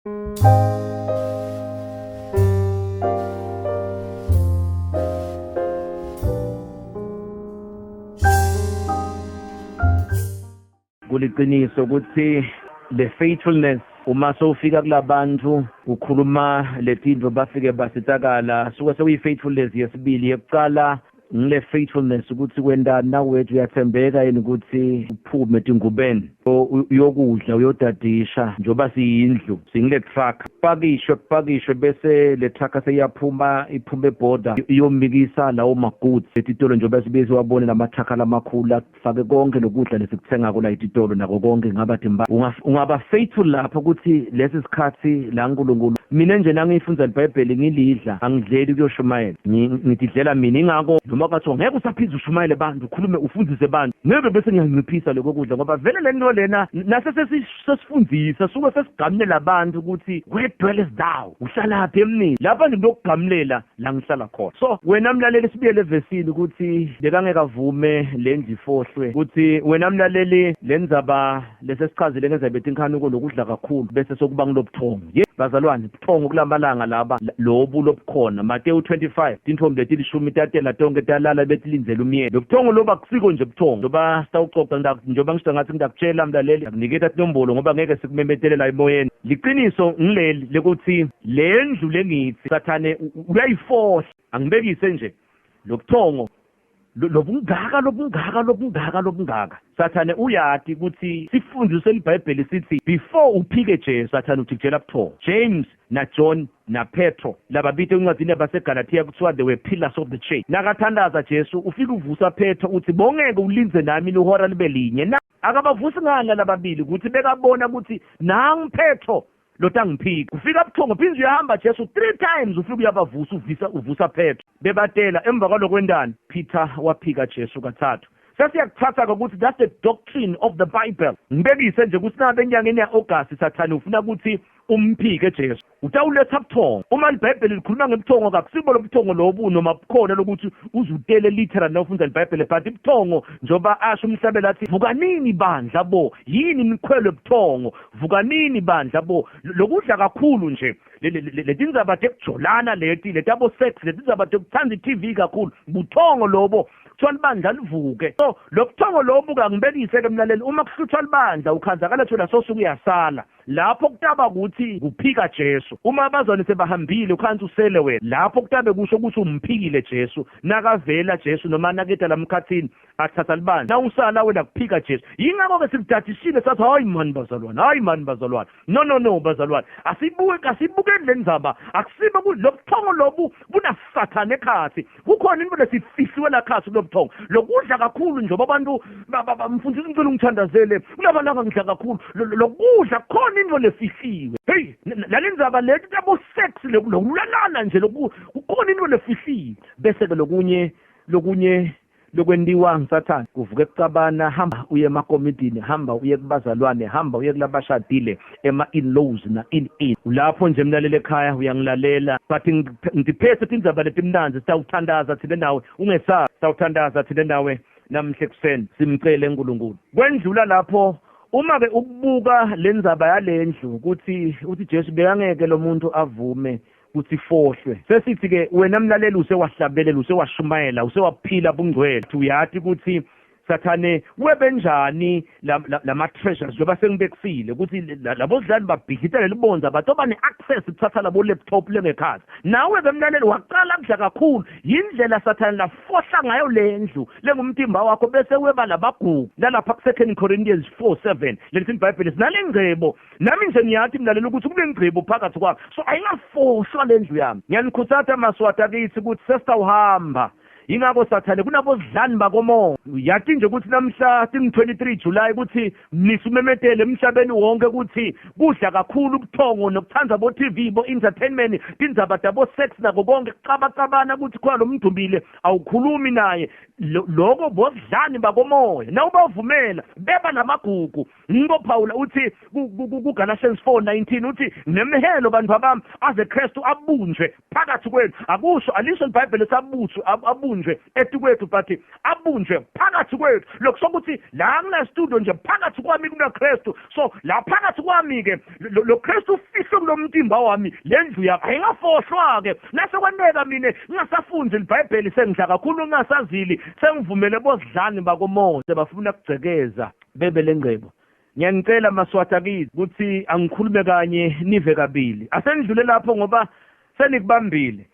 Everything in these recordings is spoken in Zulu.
Kuliqiniso ukuthi the faithfulness uma sowufika kulabantu ukhuluma letinto bafike basitakala suke sekuyi-faithfulness yesibili yekuqala ngile faithfulness ukuthi kwendani nawethu uyathembeka yini ukuthi uphume tingubeni uyokudla uyodadisha njoba siyindlu singile truck pakishwe bese le truck seyaphuma iphuma eborder iyomikisa lawo magoods etitolo njoba sibe siwabone lamatruck lamakhulu afake konke lokudla lesikuthenga kula ititolo nako konke ngaba timba ungaba faithful lapho ukuthi lesi sikhathi la uNkulunkulu mina nje nangiyifunza iBhayibheli ngilidla angidleli kuyoshumayela ngitidlela mina ingako noma kathiwa ngeke usaphiza ushumayele abantu ukhulume ufundise abantu ngeke bese ngiyanciphisa lokho kudla ngoba vele le nto lena nase sesifundisa suke sesigamule abantu ukuthi where dwellest thou uhlalaphi emnini lapha ngiyokugamulela la ngihlala khona so wena mlaleli sibiyele evesini ukuthi lekangeka vume lenje ifohlwe ukuthi wena mlaleli lenzaba lesesichazile ngenzaba etinkhani lokudla kakhulu bese sokuba ngilobuthongo bazalwane ubuthongo kulamalanga laba lobu lobukhona Mateyu 25 tinthombe letilishumi tatela tonke talala betilinzela umyeni lobuthongo loba kusiko nje ubuthongo njoba sitawuxoxa njoba ngisho ngathi ngidakutshela mlaleli akuniketa inombolo ngoba ngeke sikumemetelela emoyeni liqiniso ngileli lekuthi le ndlu lengithi sathane uyayifohla angibekise nje lobuthongo lobungaka sathane uyati ukuthi sifundise iBhayibheli sithi before uphike Jesu sathane uthikela buthongo James na John na Petro lababite encwadini yabaseGalatia kuthiwa they were pillars of the church nakathandaza Jesu ufika uvusa Petro uthi bongeke ulinze nami ihora libe linye na akabavusi ngana lababili ukuthi bekabona ukuthi nangu Petro lotangiphika kufika buthongo phinze uyahamba Jesu 3 times ufika uyabavusa uvusa Petro bebatela emva kwalokwendani Peter waphika Jesu kathathu sesiyakuthatha ukuthi that's the doctrine of the Bible ngibekise nje ukuthi nabe enyangeni yaAugust sathane ufuna ukuthi umphike Jesu utawuletha buthongo uma iBhayibheli likhuluma ngebuthongo kakusibo lobuthongo lobu noma bukhona lokuthi uzutele literal nawufunda iBhayibheli but ibuthongo njoba asho umhlabela athi vukanini bandla bo yini imikhwelo ebuthongo vukanini bandla bo lokudla kakhulu nje letindzaba tekujolana letabo sex letindzaba tekuthanda iTV kakhulu buthongo lobo kuthiwa libandla livuke so lobuthongo lobu kangibekise ke mlaleli uma kuhluthwa libandla ukhanzakala thola sosuku uyasala lapho kutaba ukuthi kuphika Jesu uma abazwane sebahambile ukhansi usele wena lapho kutabe kusho ukuthi umphikile Jesu nakavela Jesu noma naketa lamkhathini athatha libandla na usala wena kuphika Jesu yingakho ke sidathishile sathi hayi man bazalwane no bazalwane asibuke lenzaba akusibe kulobuthongo lobu bunasathane ekhathi kukhona into lesifihliwe la khasi lobuthongo lokudla kakhulu njengoba abantu bamfundisa incela ungithandazele kulabantu ngidla kakhulu lokudla khona into lefihliwe hey lalindzaba lethi tabo sex lokulalana nje kukhona into lefihliwe bese ke lokunye lokwendiwa ngisathana kuvuke kucabana hamba uye emakomidini hamba uye kubazalwane hamba uye kulabashadile ema-in-laws na-in lapho nje mlaleli ekhaya uyangilalela but ngidiphethe tindzaba letimnanzi sitawuthandaza thine nawe ungesabi sitawuthandaza thine nawe namhle kuseni simcele uNkulunkulu kwendlula lapho uma-ke ukubuka lenzaba yalendlu ukuthi Jesu bekangeke lo muntu avume ukuthi fohlwe sesithi-ke wena mlaleli usewahlabelela usewashumayela usewaphila bungcwele uyati ukuthi sathane webenjani lama-treasures njengoba sengibekufile ukuthi labo dlali babhidlitele libonza bathi oba ne-access kuthatha labo laptop lengekhaya nawe-ke mlaleli waqala kudla kakhulu yindlela sathane lafohla ngayo le ndlu lengumtimba wakho bese weba labagugu lalapha ku-2 Corinthians 4:7 lelithi iBhayibheli sinale ngcebo nami nje ngiyathi mlaleli ukuthi kunengcebo phakathi kwakho so ayingafohlwa le ndlu yami ngiyanikhuthaza maswati akithi ukuthi sesitawuhamba ingakho sathane kunabodlani bakomoya yathi nje ukuthi namhla 23 July ukuthi nisumemetele emhlabeni wonke ukuthi kudla kakhulu ubuthongo nokuthanza bo TV bo entertainment indzaba dabo sex nako konke kucabacabana ukuthi khona lo mdumbile awukhulumi naye lokho bodlani bakomoya nawubavumela beba namagugu ngoPaul uthi kuGalatians 4:19 uthi nemhelo bantu bami aze Kristu abunjwe phakathi kwenu akusho alisho iBhayibheli sabuthu abunjwe abunjwe etukwethu but abunjwe phakathi kwethu lokho sokuthi la kuna studio nje phakathi kwami kuna Kristu so la phakathi kwami ke lo Kristu ufihlo kulomtimba wami lendlu yakhe ayingafohlwa ke nase kwaneka mina ngingasafundi iBhayibheli sengidla kakhulu ngingasazili sengivumele bozidlani bakoMose bafuna ukugcekeza bebe lengcebo. Ngiyanicela maswatha kithi ukuthi angikhulume kanye nive kabili asendlule lapho ngoba senikubambile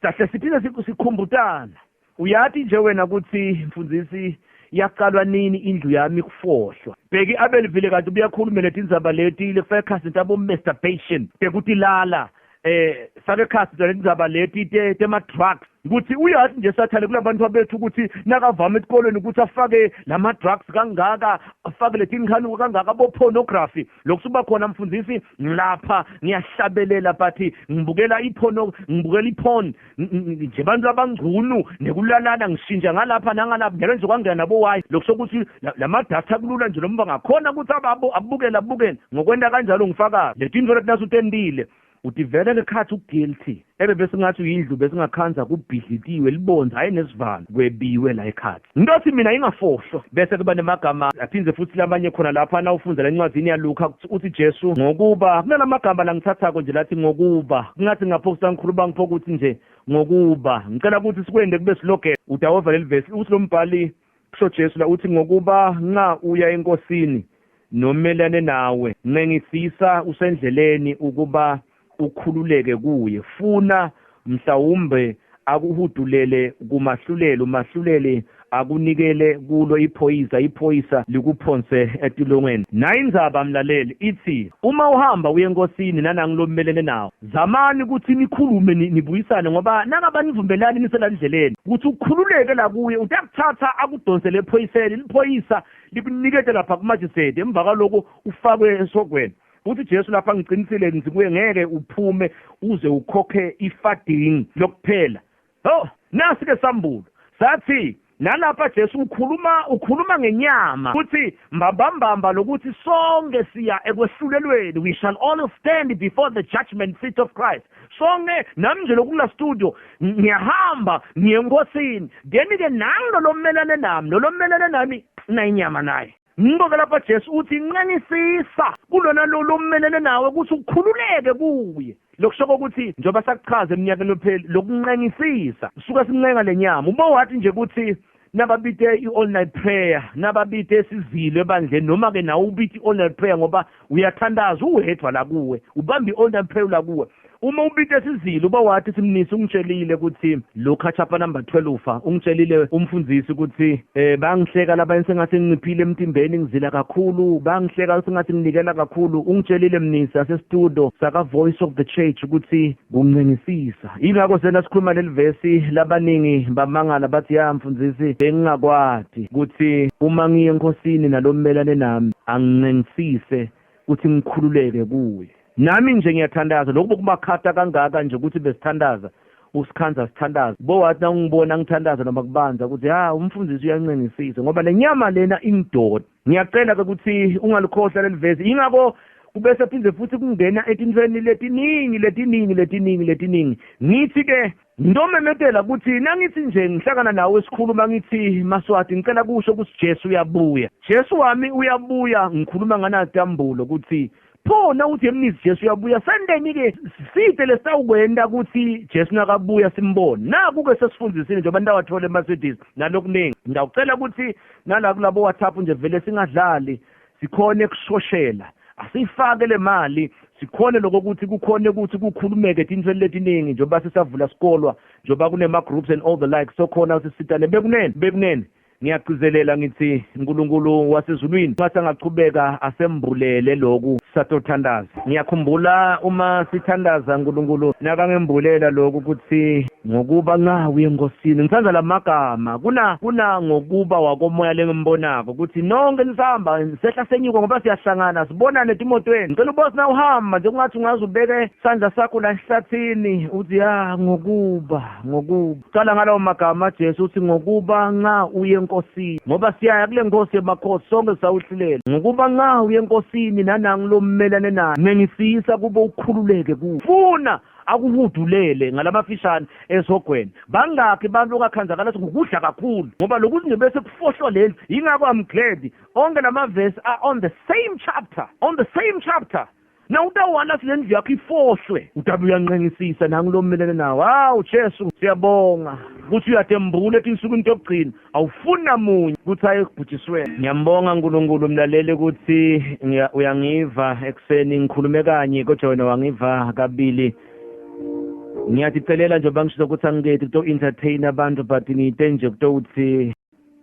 sihle siphinde sikhumbutana uyathi nje wena ukuthi mfundisi yaqalwa nini indlu yami kufohlwa bheki abelivile kanti ubuyakhuluma letindzaba leti lefekhasi ntabo masturbation bekuthi lala sake khasi letindzaba leti tema drugs ukuthi uyathi nje sathale kulabantu abethu ukuthi nakavama esikolweni ukuthi afake lama drugs kangaka afake letinkhani kangaka bo pornography lokusuba khona mfundisi ngilapha ngiyahlabelela but ngibukela iporn nje bantu abangcunu nekulalana ngishintsha ngalapha nangalapha ngeke nje kwangena nabo why lokusokuthi lama data kulula nje lomba ngakhona ukuthi abukela ngokwenda kanjalo ngifaka letinto letinasi utendile utivele lekhathi uguilty bese ngathi uyindlu bese ngakhanza kubhidlitiwe libonza hayi nesivalo kwebiwe la ekhathi ngithi mina ingafohlo bese kuba nemagama aphinze futhi lamanye khona lapha na ufunda lencwazini ya Luka uthi Jesu ngokuba kunalamagama la ngithathako nje lathi ngokuba ngathi ngaphokusa ngikhuluma ngiphokuthi nje ngokuba ngicela ukuthi sikwende kube slogan utawova lelivesi uthi lo mbhali kusho Jesu la uthi ngokuba nxa uya enkosini nomelane nawe ngengisisa usendleleni ukuba ukhululeke kuye funa mhlawumbe akuhudulele kumahlulelo mahlulele akunikele kulo iphoyisa likuphonse etilongweni nayi indzaba mlaleli ithi uma uhamba uye enkosini nanangilomelene nawo zamani ukuthi nikhulume nibuyisane ngoba nangaba nivumbelani niselandleleni ukuthi ukukhululeke la kuye utakuthatha akudonsele ephoyiseni liphoyisa likunikete lapha kumajisede emva kaloko ufakwe esogweni uthi Jesu lapha ngiqinisile ngikuye ngeke uphume uze ukhokhe ifading lokuphela nasi ke sambulo sathi nalapha Jesu ukhuluma ngenyama uthi mbambamba lokuthi sonke siya ekwehlulelweni we shall all stand before the judgment seat of Christ sonke nami nje lokula studio ngiyahamba ngiyenkosini then ke nalo lomelane nami nayinyama naye ngoba lapha Jesu uthi nqanisisa kulona lo mmelene nawe ukuthi ukukhululeke kuye lokushoko ukuthi njoba sakuchaza eminyakeni lopheli lokunqanisisa suka simncenga lenyama uba wathi nje ukuthi nababite i-all night prayer nababite sizilo ebandleni noma ke nawe ubite i-all night prayer ngoba uyathandaza uwedwa la kuwe ubamba i-all night prayer la kuwe uma ubite sizilo uba wathi simnisi ungitshelile ukuthi Luka chapter number 12 ungitshelile umfundisi ukuthi bangihleka laba sengathi nginciphile emtimbeni ngizila kakhulu bangihleka sengathi nginikela kakhulu ungitshelile mnisi asestudio saka Voice of the Church ukuthi kuncengisisa ingakho sena sikhuluma lelivesi labaningi bamangala bathi ya mfundisi bengingakwadi ukuthi uma ngiye enkosini nalomelane nami angincengisise ukuthi ngikhululeke kuye nami nje ngiyathandaza lokho kubakhata kangaka nje ukuthi besithandaza usikhanza sithandaza bo wathi ngibona ngithandaza noma kubanza ukuthi umfundisi uyancengisisa ngoba lenyama lena indoda ngiyacela ukuthi ungalikhohla lelivesi ingakho kubese phindze futhi kungena etintweni letiningi ngithi ke ndomemetela ukuthi nangithi nje ngihlakana nawe esikhuluma ngithi Maswati ngicela kusho ukuthi Jesu uyabuya Jesu wami uyabuya ngikhuluma nganatambulo ukuthi phona uthi emnisi Jesu uyabuya sendeni ke sithe lesawukwenda ukuthi Jesu nakabuya simbone naku ke sesifundisini nje abantu awathole eMarcedes nalokuningi ngiyacela ukuthi nala kulabo WhatsApp nje vele singadlali sikhone kushoshela asifake le mali sikhone lokuthi kukhone ukuthi kukhulumeke intweni letiningi njengoba sisavula sikolwa njengoba kunema groups and all the like so khona sisitane bekunene ngiyagcizelela ngithi uNkulunkulu wasezulwini ngathi angachubeka asembulele lokhu satothandaza ngiyakhumbula uma sithandaza uNkulunkulu nakangembulela lokhu ukuthi ngokuba ngawe enkosini ngithanza lamagama kuna ngokuba wakomoya lengimbonako ukuthi nonke nisahamba sehla senyuko ngoba siyahlangana sibonane emotweni ngicela ubosi na uhamba nje kungathi ungazubeke isandla sakho la ehlathini uthi ngokuba cala ngalawo magama Jesu uthi ngokuba nxa uye enkosini ngoba siyaya kule nkosi yemakhosi sonke sawuhlilela ngokuba nxa uye enkosini nanangilomelane naye ngengisisa kube ukhululeke kufuna akuhudulele ngalamafishane esogweni. Bangakhi bantu okakhanzakala ngokudla kakhulu ngoba lokuthi nje bese kufohlwa leli ingakho I'm glad onke lamavesi are on the same chapter. Na utawala silendlu yakho ifohlwe utabe uyanqengisisa nangilomelele nawo. Hawu Jesu siyabonga ukuthi uyadembula etinsuku into yokugcina awufuni namunye ukuthi ayekubhujiswe. Ngiyambonga uNkulunkulu mlaleli ukuthi uyangiva ekseni ngikhulume kanye kodwa wena wangiva kabili. Ngiyazicelela nje bangisho ukuthi angikethi to entertain abantu but ngite nje ukuthi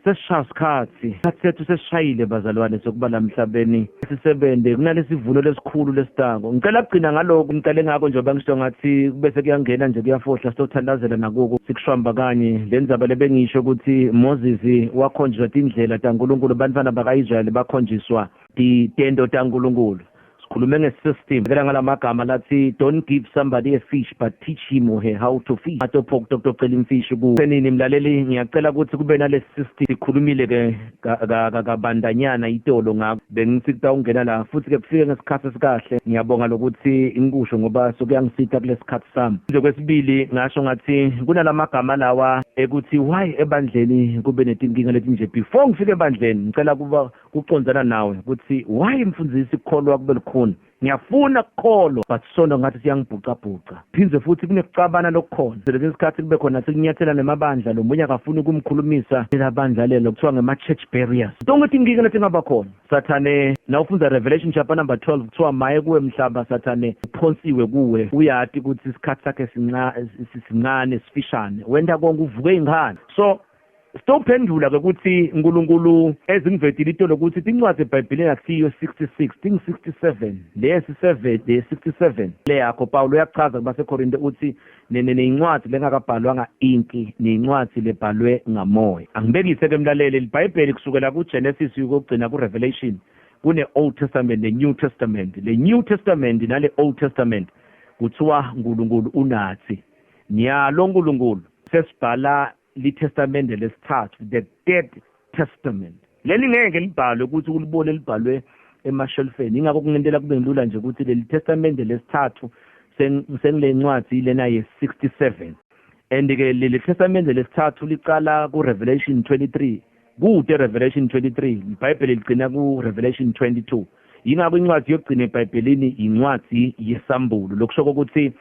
sesishaysikhathi sethu sesishayile bazalwane sokuba la emhlabeni sisebende kunalesivuno lesikhulu lesitango. Ngicela kugcina ngaloko ngicele ngako nje bangisho ngathi bese kuyangena nje kuyafohla sitothandazela nakuko sikushwamba kanye lenzaba lebengisho ukuthi Moses wakhonjiswa indlela taNkulunkulu bantwana bakaIsrael bakhonjiswa ditendo taNkulunkulu. Sikhulume ngesystem ngela ngalamagama lathi don't give somebody a fish but teach him or her how to fish. Atophoka cela imfishi kusenini mlaleli ngiyacela ukuthi kube nale system sikhulumile ke kabandanyana itolo ngakho bengithi kutawungena la futhi ke kufike ngesikhathi esikahle. Ngiyabonga lokuthi inkusho ngoba sokuyangisitha kulesikhathi sami. Nje kwesibili ngasho ngathi kunalamagama lawa ekuthi why ebandleni kube netinkinga leti nje. Before ngifike ebandleni ngicela kuba kucondzana nawe ukuthi why mfundisi kukholwa kube likhona. Ngiyafuna ukukholwa but sona ngathi siyangibhucabhuca. Phindze futhi kunekucabana lokukhona. Leso sikhathi kube khona sikunyathela nemabandla lo munye akafuna ukumkhulumisa labandla lelo kuthiwa ngema-church barriers. Tonke inkinga leti ngaba khona. Sathane nawufunza Revelation chapter number 12 kuthiwa maye kuwe mhlaba Sathane uphonsiwe kuwe. Uyati ukuthi isikhathi sakhe sincane sifishane. Wenda konke uvuke ingane. So sitophendula ukuthi uNkulunkulu ezingivedile into lokuthi incwadi eBhayibhelini akusiyo 66 ting 67 lesi 7 le 67 le yakho Paulo uyachaza kubaseKorinte uthi nencwadi lengakabhalwanga inki nencwadi lebhalwe ngamoya. Angibekise ke mlaleli iBhayibheli kusukela kuGenesis ukugcina kuRevelation kune Old Testament neNew Testament. Le New Testament nale Old Testament kuthiwa uNkulunkulu unathi nyalo uNkulunkulu sesibhala liTestamente lesithathu the Third Testament. Leli ngeke libhalwe ukuthi ulibone libhalwe emashelfeni ingakho kungendela kube ngilula nje ukuthi leli Testamente lesithathu sengile ncwadi lena ye67 and ke leli Testamente lesithathu liqala kuRevelation 23 kude Revelation 23 iBhayibheli ligcina kuRevelation 22. Ingakho incwadi yokugcina eBhayibhelini incwadi yesambulo lokusho ukuthi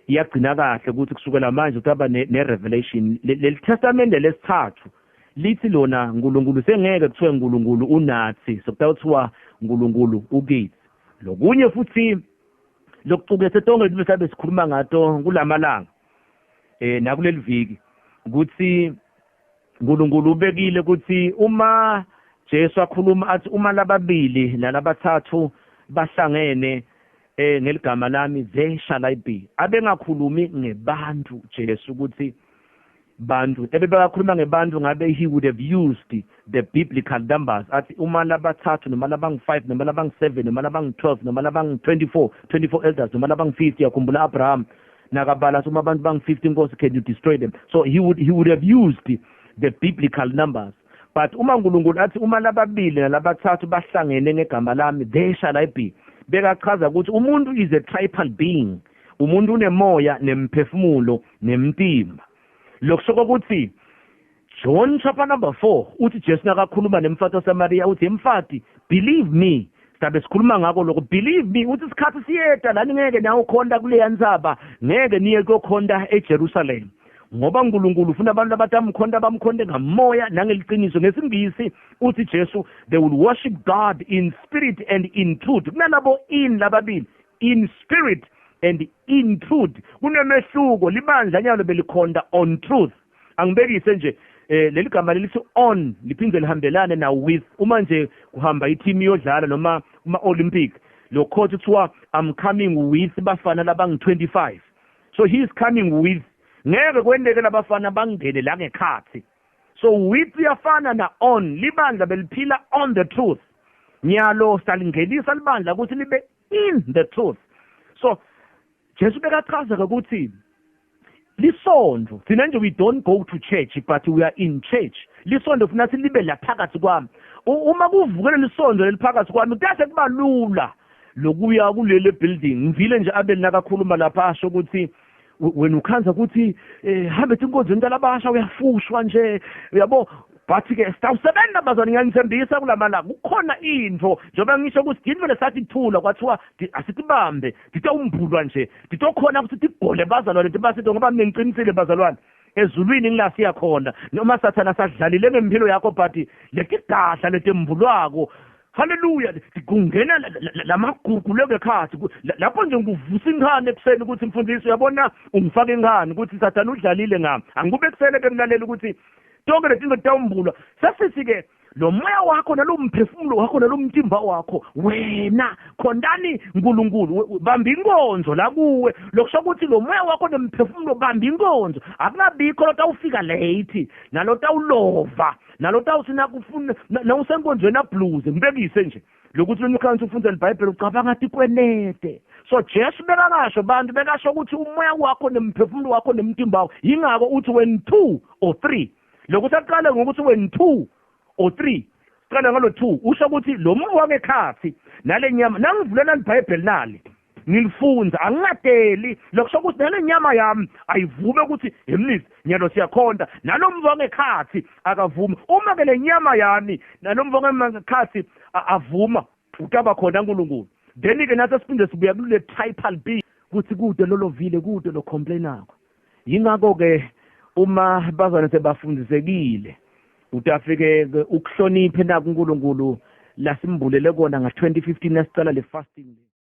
iyagcina kahle ukuthi kusukela manje utaba neRevelation leli Testament lesithathu lithi lona uNkulunkulu sengeke kuthiwe uNkulunkulu unathi sokuthiwa uNkulunkulu ukithi. Lokunye futhi lokucukethe tonke libe sabe sikhuluma ngato kulamalanga nakuleli viki ukuthi uNkulunkulu ubekile ukuthi uma Jesu akhuluma athi uma lababili nalabathathu bahlangene ngeligama lami they shall I be. Abengakhulumi ngebantu Jesu ukuthi bantu ebebekakhuluma ngebantu ngabe he would have used the biblical numbers athi uma labathathu noma labang5 noma labang7 noma labang12 noma labang24 elders noma labang50 yakhumbula Abraham nakabala uma abantu bang50 inkosi can you destroy them. So he would have used the biblical numbers. But uma uNkulunkulu athi uma lababili nalabathathu bahlangene ngegama lami they shall I be. Bekachaza ukuthi umuntu is a triple being. Umuntu unemoya nemphefumulo nemtimba. Lokusho ukuthi John chapter number 4 uthi Jesu nakakhuluma nemfati waseMaria uthi emfati believe me. Sabe sikhuluma ngako lokho believe me uthi isikhathi siyeda lani ngeke nawo khonda kule yandzaba ngeke niye kokhonda eJerusalem. Ngoba uNkulunkulu ufuna abantu abatamkhonda bamkhonde ngamoya nangeliqiniso. Ngesingisi uthi Jesu they will worship God in spirit and in truth. Kunalabo in lababili in spirit and in truth. Kunemehluko libandla nyalo belikhonda on truth. Angibekise nje leli gama lelithi on liphindze lihambelane na with. Uma nje kuhamba i-team yodlala noma uma-Olympic lo coach kuthiwa I'm coming with bafana labang25. So he is coming with. Ngeke kwendeke labafana bangene la ngekhathi. So with yafana na on libandla beliphila on the truth. Nyalo salingenisa libandla ukuthi libe in the truth. So Jesu bekachaza ukuthi lisondo thina nje we don't go to church but we are in church. Lisondo funa sibe la phakathi kwami. Uma kuvukela lisondo leliphakathi kwami kuyase kuba lula lokuya kulele building ngivile nje abeli nakakhuluma lapha asho ukuthi wena ukhanza ukuthi hambe inkonzo ntalabasha uyafushwa nje uyabo bathi-ke sitawusebenza bazane ngiyanithembisa kulamala kukhona into njengoba ngisho ukuthi ngivele sathi kuthula kwathiwa asitibambe ngitawumbulwa nje ngitokhona ukuthi tigole bazalwane basithi ngoba mina ngiqinisile bazalwane ezulwini ngilasiya khona noma sathana sadlalile ngempilo yakho but letigahla letembulwako haleluya kungena lamagugu lekhathi lapho nje nguvusa ingane ekuseni ukuthi mfundisi uyabona ungifaka ingane ukuthi sathana udlalile ngami angikube kusele bemlalela ukuthi tonke lezinto tawumbulwa sasithi-ke lo moya wakho nalo mphefumulo wakho nalo mtimba wakho wena khondani nkulunkulu bamba inkonzo la kuwe lokusho ukuthi lo moya wakho nemphefumulo bamba inkonzo akungabikho lo tawufika late nalo tawulova nalo tawusina kufuna nawusenkonzweni abluze ngibekise nje lokuthi lomkhansi ufunda iBhayibheli ucabanga ngathi kwenede so Jesu bekakasho bantu bekasho ukuthi umoya wakho nemphefumulo wakho nemtimba wakho yingako uthi when 2 or 3 lokuthi aqale ngokuthi when 2 or 3 qala ngalo 2 usho ukuthi lo muntu wangekhathi nale nyama nangivulela iBhayibheli nali ngilifunza angingadeli lokusho ukuthi nale nyama yami ayivume ukuthi emnisi nyalo siyakhonda nalo muntu wangekhathi akavuma uma ke le nyama yani nalo muntu wangekhathi avuma utaba khona uNkulunkulu then ke nathi siphinde sibuya kule typal B ukuthi kude lolovile kude lo complainako yingakho ke uma bazana sebafundisekile utafike ukuhlonipha na kuNkulunkulu lasimbulele kona nga 2015 nasicala le fasting